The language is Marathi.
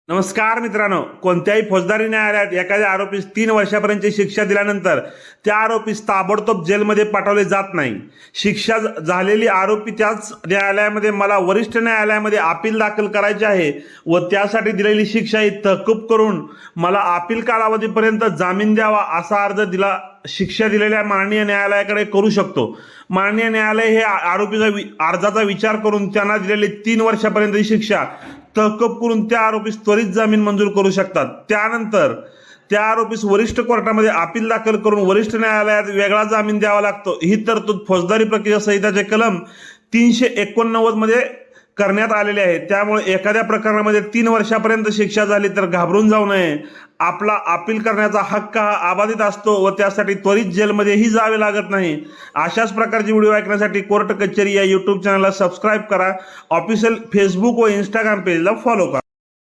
नमस्कार मित्रांनो, कोणत्याही फौजदारी न्यायालयात एखाद्या आरोपीस 3 वर्षापर्यंतची शिक्षा दिल्यानंतर त्या आरोपीस ताबडतोब जेलमध्ये पाठवले जात नाही. शिक्षा झालेली आरोपी त्याच न्यायालयामध्ये मला वरिष्ठ न्यायालयामध्ये अपील दाखल करायचे आहे व त्यासाठी दिलेली शिक्षा ही तहकूब करून मला अपील कालावधीपर्यंत जामीन द्यावा असा अर्ज शिक्षा दिलेल्या माननीय न्यायालयाकडे करू शकतो. माननीय न्यायालय हे आरोपीचा अर्जाचा विचार करून त्यांना दिलेली 3 वर्षापर्यंतची शिक्षा तहकूब करून त्या आरोपीस त्वरित जामीन मंजूर करू शकतात. त्यानंतर त्या आरोपीस वरिष्ठ कोर्टामध्ये अपील दाखल करून वरिष्ठ न्यायालयात वेगळा जामीन द्यावा लागतो. ही तरतूद फौजदारी प्रक्रिया संहिताचे कलम 389 मध्ये करण्यात आलेले आहे. त्यामुळे एखाद्या प्रकरणामध्ये 3 वर्षापर्यंत शिक्षा झाली तर घाबरून जाऊ नये. आपला अपील करण्याचा हक्क हा अबाधित असतो व त्यासाठी त्वरित जेलमध्येही जावे लागत नाही. अशाच प्रकारचे व्हिडिओ ऐकण्यासाठी कोर्ट कचेरी या यूट्यूब चॅनलला सबस्क्राईब करा. ऑफिशियल फेसबुक व इंस्टाग्राम पेजला फॉलो करा.